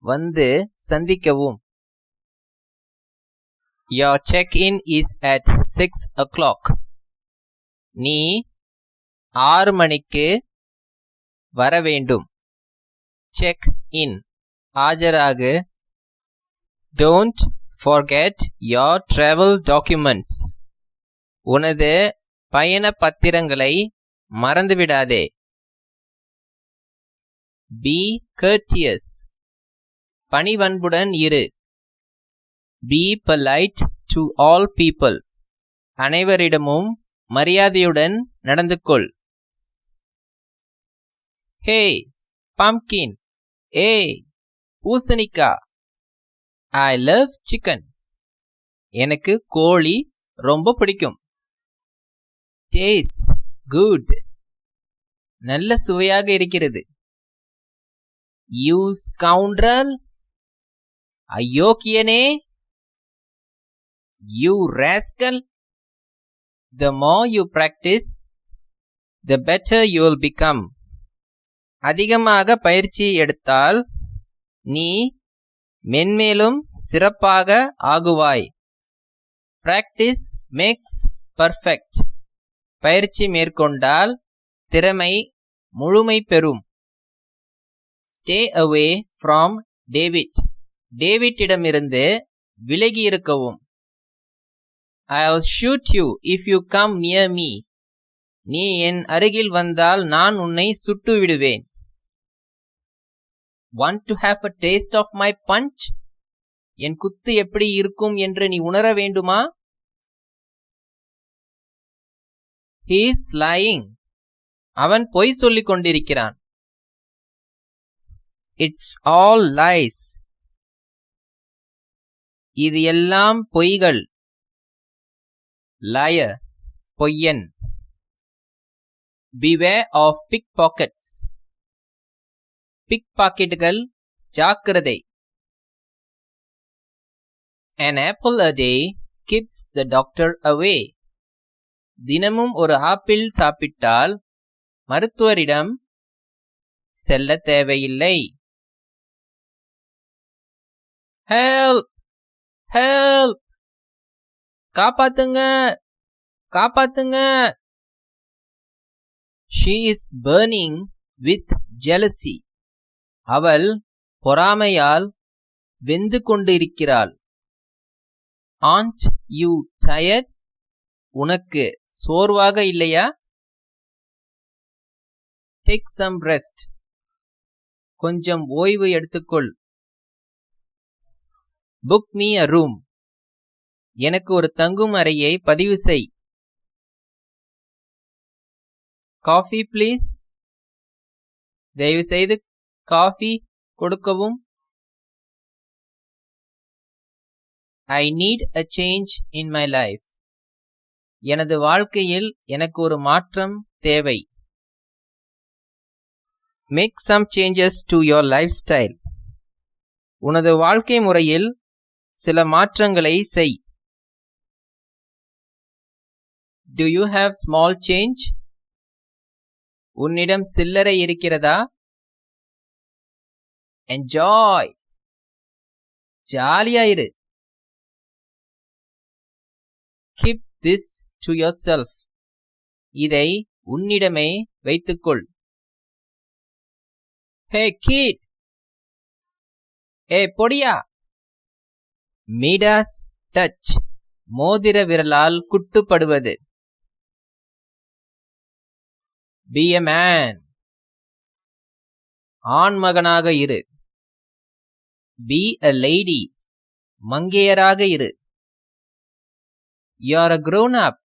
வந்து சந்திக்கவும். Your check-in is at 6 o'clock. நீ 6 மணிக்கு வர வேண்டும். Check in ஆஜராகு. Don't forget your travel documents. உனது பயண பத்திரங்களை மறந்துவிடாதே. Be courteous. பணிவன்புடன் இரு. Be polite to all people. அனைவரிடமும் மரியாதையுடன் நடந்து கொள். Hey, pumpkin. Hey, பூசணிக்கா. I love chicken. எனக்கு கோழி ரொம்ப பிடிக்கும். Taste good. நல்ல சுவையாக இருக்கிறது. You scoundrel. அயோக்கியனே. You rascal. The more you practice, the better you'll become. அதிகமாக பயிற்சி எடுத்தால் நீ மென்மேலும் சிறப்பாக ஆகுவாய். Practice makes perfect. பயிற்சி மேற்கொண்டால் திறமை முழுமை பெறும். Stay away from David. டேவிட்டிடமிருந்து விலகி இருக்கவும். I'll shoot you if you come near me. நீ என் அருகில் வந்தால் நான் உன்னை சுட்டு விடுவேன். Want to have a taste of my punch? என் குத்து எப்படி இருக்கும் என்று நீ உணர வேண்டுமா? He is lying. அவன் பொய் சொல்லிக் கொண்டிருக்கிறான். It's all lies. இது எல்லாம் பொய்கள். Liar, பொய்யன். Beware of pickpockets. pickpocketகள் ஜாக்கிரதை. An apple a day keeps the doctor away. தினமும் ஒரு ஆப்பிள் சாப்பிட்டால் மருத்துவரிடம் செல்ல தேவையில்லை. Help! Help! காப்பாத்துங்க, காப்பாத்துங்க. She is burning with jealousy. அவள் பொறாமையால் வெந்து கொண்டிருக்கிறாள். Aren't you tired? உனக்கு சோர்வாக இல்லையா? Take some rest. கொஞ்சம் ஓய்வு எடுத்துக்கொள். Book me a room. எனக்கு ஒரு தங்கும் அறையை பதிவு செய். Coffee please. தயவு செய்து காஃபி கொடுக்கவும். I need a change in my life. எனது வாழ்க்கையில் எனக்கு ஒரு மாற்றம் தேவை. Make some changes to your lifestyle. உனது வாழ்க்கை முறையில் சில மாற்றங்களை செய். Do you have small change? உன்னிடம் சில்லறை இருக்கிறதா? Enjoy. ஜாலியா இரு. Keep this to yourself. இதை உன்னிடமே வைத்துக்கொள். Hey kid. Hey பொடியா. Midas touch. மோதிர விரலால் குட்டுப்படுவது. Be a man. ஆண்மகனாக இரு. Be a lady. மங்கையராக இரு. You are a grown up.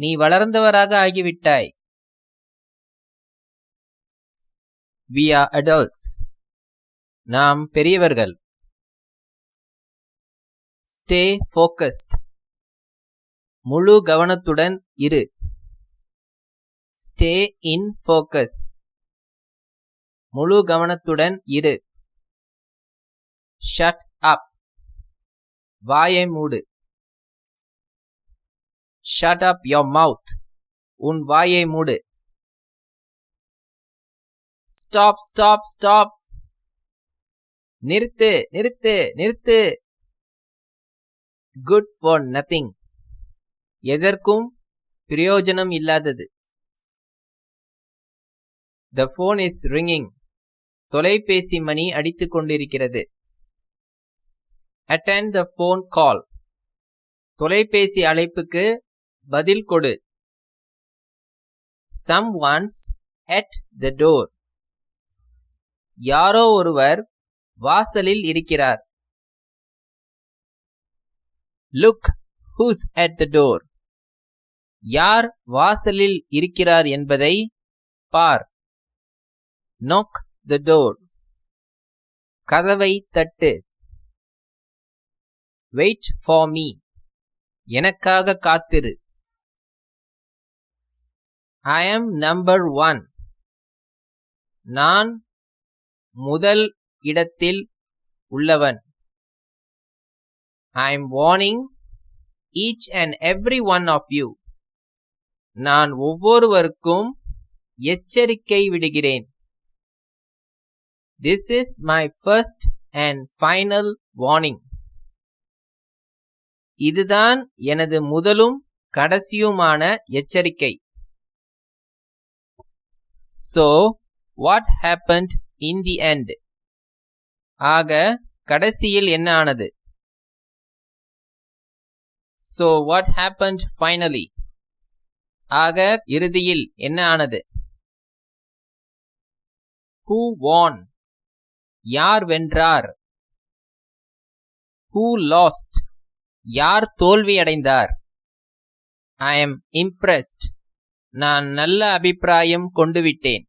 நீ வளர்ந்தவராக ஆகிவிட்டாய். We are adults. நாம் பெரியவர்கள். Stay focused. முழு கவனத்துடன் இரு. Stay in focus. முழு கவனத்துடன் இரு. Shut up. வாயை மூடு. ஷட் அப் யோர் மவுத். உன் வாயை மூடு. Stop stop stop. நிறுத்து நிறுத்து நிறுத்து. Good for nothing. எதற்கும் பிரயோஜனம் இல்லாதது. The phone is ringing. தொலைபேசி மணி அடித்துக் கொண்டிருக்கிறது. Attend the phone call. தொலைபேசி அழைப்புக்கு பதில் கொடு. Someone's at the door. யாரோ ஒருவர் வாசலில் இருக்கிறார். Look who's at the door. யார் வாசலில் இருக்கிறார் என்பதை பார். Knock the door. கதவை தட்டு. Wait for me. எனக்காக காத்திரு. I am number 1. நான் முதல் இடத்தில் உள்ளவன். I am warning each and every one of you. நான் ஒவ்வொருவருக்கும் எச்சரிக்கை விடுகிறேன். This is my first and final warning. இதுதான் எனது முதலும் கடைசியுமான எச்சரிக்கை. So, what happened in the end? ஆக கடைசியில் என்ன ஆனது? So, what happened finally? ஆக இறுதியில் என்ன ஆனது? Who won? யார் வென்றார்? Who lost? யார் தோல்வி அடைந்தார்? I am impressed. நான் நல்ல அபிப்பிராயம் கொண்டு விட்டேன்.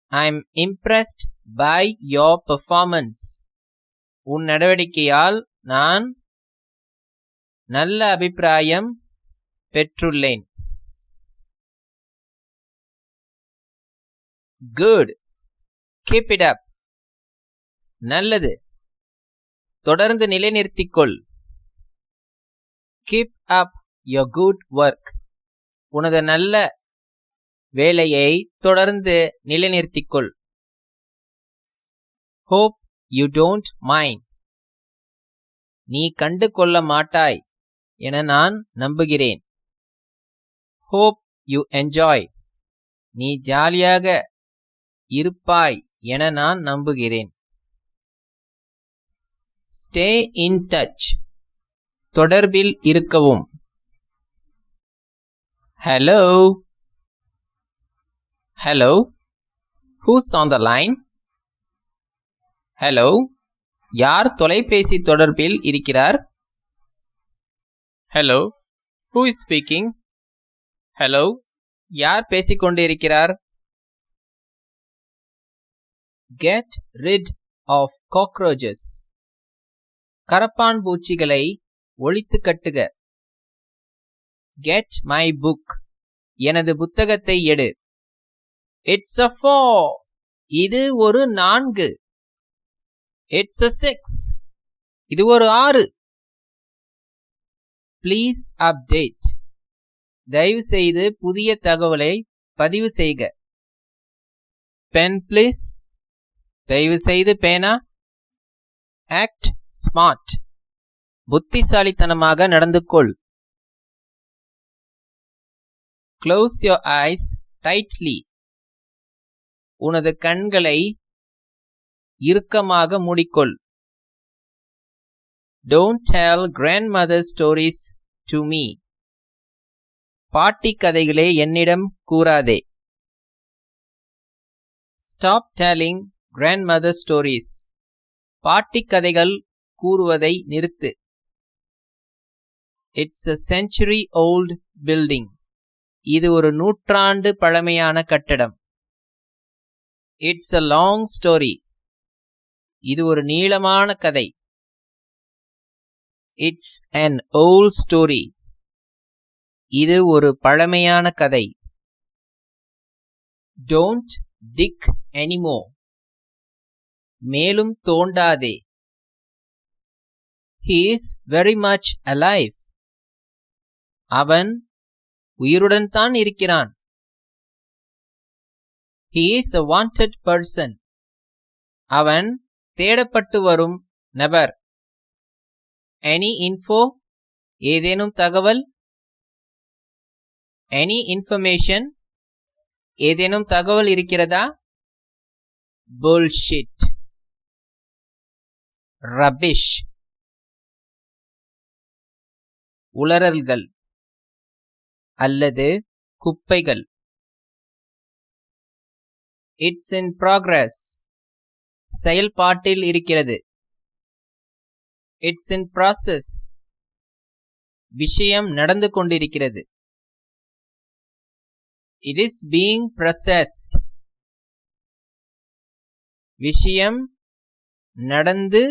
I am impressed by your performance. உன் நடவடிக்கையால் நான் நல்ல அபிப்பிராயம் பெற்றுள்ளேன். Good. Keep it up. நல்லது. தொடர்ந்து நிலைநிறுத்திக்கொள். Keep up your good work. உனது நல்ல வேலையை தொடர்ந்து நிலைநிறுத்திக்கொள். Hope you don't mind. நீ கண்டு கொள்ள மாட்டாய் என நான் நம்புகிறேன். Hope you enjoy. நீ ஜாலியாக இருப்பாய் என நான் நம்புகிறேன். Stay in touch. தொடர்பில் இருக்கவும். Hello. Hello. Who's on the line? Hello. யார் தொலைபேசி தொடர்பில் இருக்கிறார்? Hello. Who is speaking? Hello. யார் பேசிக்கொண்டு இருக்கிறார்? Get rid of cockroaches. கரப்பான் பூச்சிகளை ஒழித்து கட்டுக. Get my book. எனது புத்தகத்தை எடு. It's a 4. இது ஒரு 4. It's a 6. இது ஒரு 6. Please update. தயவு செய்து புதிய தகவலை பதிவு செய்க. Pen please. தயவு செய்து பேனா. Act smart. புத்திசாலித்தனமாக நடந்து கொள். Close your eyes tightly. உனது கண்களை இறுக்கமாக மூடிக்கொள். Don't tell grandmother stories to me. பாட்டி கதைகளை என்னிடம் கூறாதே. Stop telling grandmother stories. பாட்டி கதைகள் கூறுவதை நிறுத்து. It's a century old building. இது ஒரு நூற்றாண்டு பழமையான கட்டடம். It's a long story. இது ஒரு நீளமான கதை. It's an old story. இது ஒரு பழமையான கதை. Don't dig anymore. மேலும் தோண்டாதே. He is very much alive. அவன் உயிருடன் தான் இருக்கிறான். He is a wanted person. அவன் தேடப்பட்டு வரும் நபர். Any info? ஏதேனும் தகவல்? Any information? ஏதேனும் தகவல் இருக்கிறதா? Bullshit. Rubbish. உளறல்கள் அல்லது குப்பைகள். It's in progress. செயல்பாட்டில் இருக்கிறது. It's in process. விஷயம் நடந்து கொண்டிருக்கிறது. It is being processed. விஷயம் நடந்து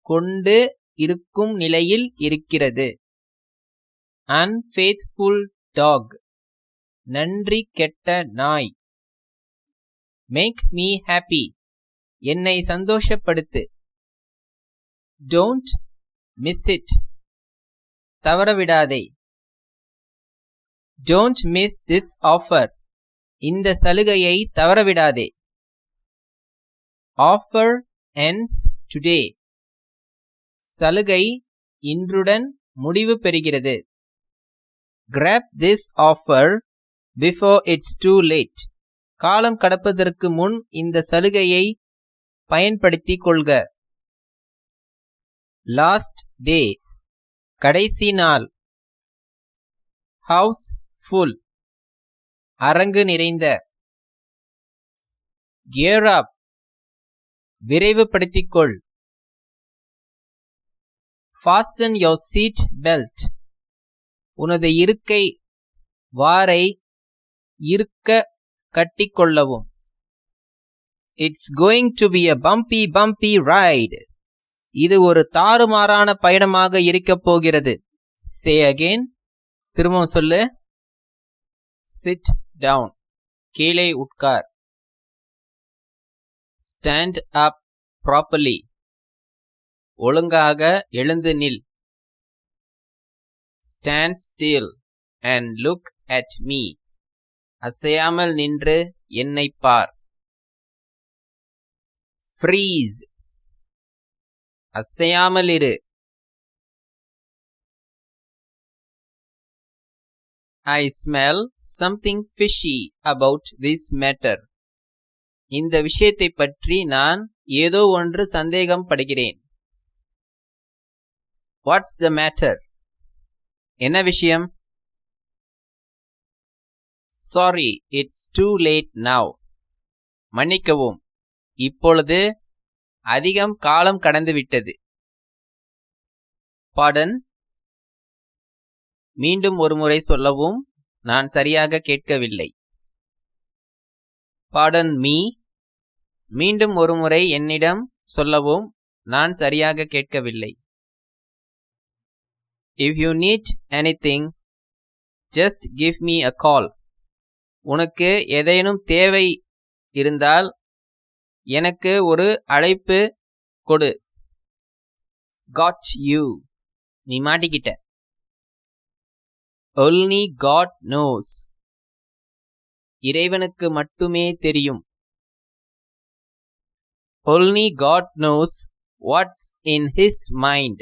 கொண்டு இருக்கும் நிலையில் இருக்கிறது. Unfaithful dog. நன்றி கெட்ட நாய். Make me happy. என்னை சந்தோஷப்படுத்து. Don't miss it. தவறவிடாதே. Don't miss this offer. இந்த சலுகையை தவறவிடாதே. Offer ends today. சலுகை இன்றுடன் முடிவு பெறுகிறது. Grab this offer before it's too late. காலம் கடப்பதற்கு முன் இந்த சலுகையை பயன்படுத்திக் கொள்க. Last day. கடைசி நாள். House full. அரங்கு நிறைந்த. Gear up. விரைவுபடுத்திக்கொள். Fasten your seat belt. உனது இருக்கை வாரை இருக்க கட்டிக்கொள்ளவும். It's going to be a bumpy ride. இது ஒரு தாறுமாறான பயணமாக இருக்கப் போகிறது. Say again. திரும்பவும் சொல்லு. Sit down. கீழே உட்கார். Stand up properly. ஒழுங்காக எழுந்து நில். Stand still and look at me. அசையாமல் நின்று என்னை பார். Freeze. அசையாமல் இரு. I smell something fishy about this matter. இந்த விஷயத்தை பற்றி நான் ஏதோ ஒன்று சந்தேகம் படுகிறேன். What's the matter? என்ன விஷயம்? Sorry, it's too late now. மன்னிக்கவும், இப்பொழுது அதிகம் காலம் கடந்துவிட்டது. Pardon? மீண்டும் ஒரு முறை சொல்லவும், நான் சரியாக கேட்கவில்லை. Pardon me? மீண்டும் ஒரு முறை என்னிடம் சொல்லவும், நான் சரியாக கேட்கவில்லை. If you need anything, just give me a call. உனக்கு ஏதேனும் தேவை இருந்தால் எனக்கு ஒரு அழைப்பு கொடு. Got you. நீ மாட்டிக்கிட்ட. Only God knows. இறைவனுக்கு மட்டுமே தெரியும். Only God knows what's in his mind.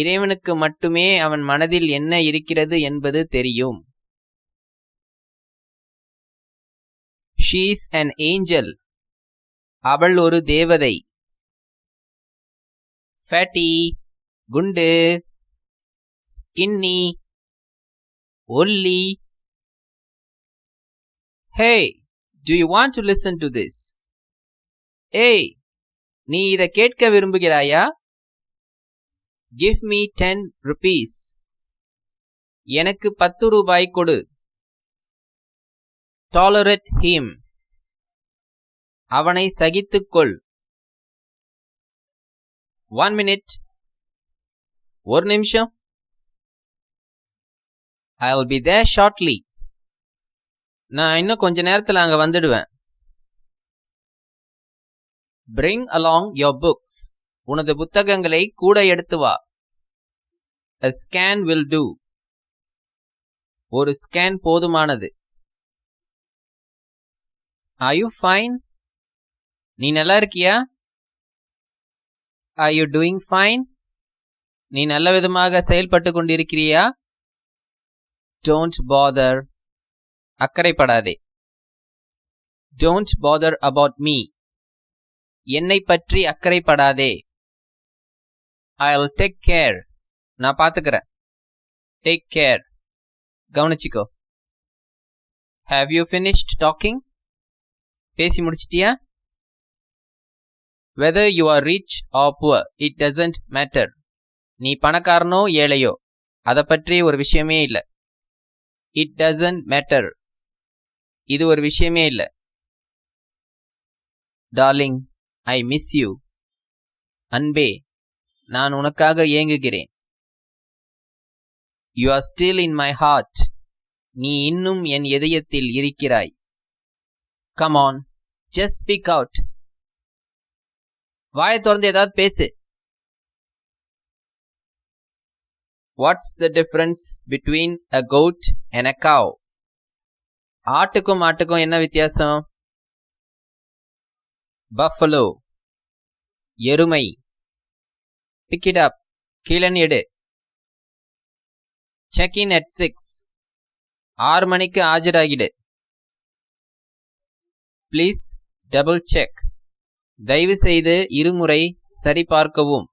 இறைவனுக்கு மட்டுமே அவன் மனதில் என்ன இருக்கிறது என்பது தெரியும். She's an angel. அவள் ஒரு தேவதை. Fatty, குண்டு. Skinny, ஒல்லி. Hey, do you want to listen to this? Hey, நீ இதை கேட்க விரும்புகிறாயா? Give me 10 rupees. எனக்கு 10 ரூபாய் கொடு. Tolerate him. அவனை சகித்துக்கொள். 1 minute. ஒரு நிமிஷம். I'll be there shortly. நான் இன்னும் கொஞ்ச நேரத்தில் அங்கே வந்துடுவேன். Bring along your books. உனது புத்தகங்களை கூட எடுத்து வா. A scan will do. ஒரு ஸ்கேன் போதுமானது. Are you fine? நீ நல்லா இருக்கியா? Are you doing fine? நீ நல்ல விதமாக செயல்பட்டு கொண்டிருக்கிறியா? Don't bother. அக்கறைப்படாதே. Don't bother about me. என்னை பற்றி அக்கறைப்படாதே. I'll take care. நான் பார்த்துக்கிறேன். Take care. கவனிச்சிக்கோ. Have you finished talking? பேசி முடிச்சிட்டியா? Whether you are rich or poor, it doesn't matter. நீ பணக்காரனோ ஏழையோ அதை பற்றி ஒரு விஷயமே இல்லை. It doesn't matter. இது ஒரு விஷயமே இல்லை. Darling, I miss you. அன்பே, நான் உனக்காக ஏங்குகிறேன். You are still in my heart. நீ இன்னும் என் இதயத்தில் இருக்கிறாய். Come on, just speak out. வாயை திறந்து ஏதாவது பேசு. What's the difference between a goat and a cow? ஆட்டுக்கும் மாட்டுக்கும் என்ன வித்தியாசம்? Buffalo. எருமை. Pick it up. கீழன் எடு. Check in at 6. 6 மணிக்கு ஆஜராகிடு. Please double check. தயவு செய்து இருமுறை சரிபார்க்கவும்.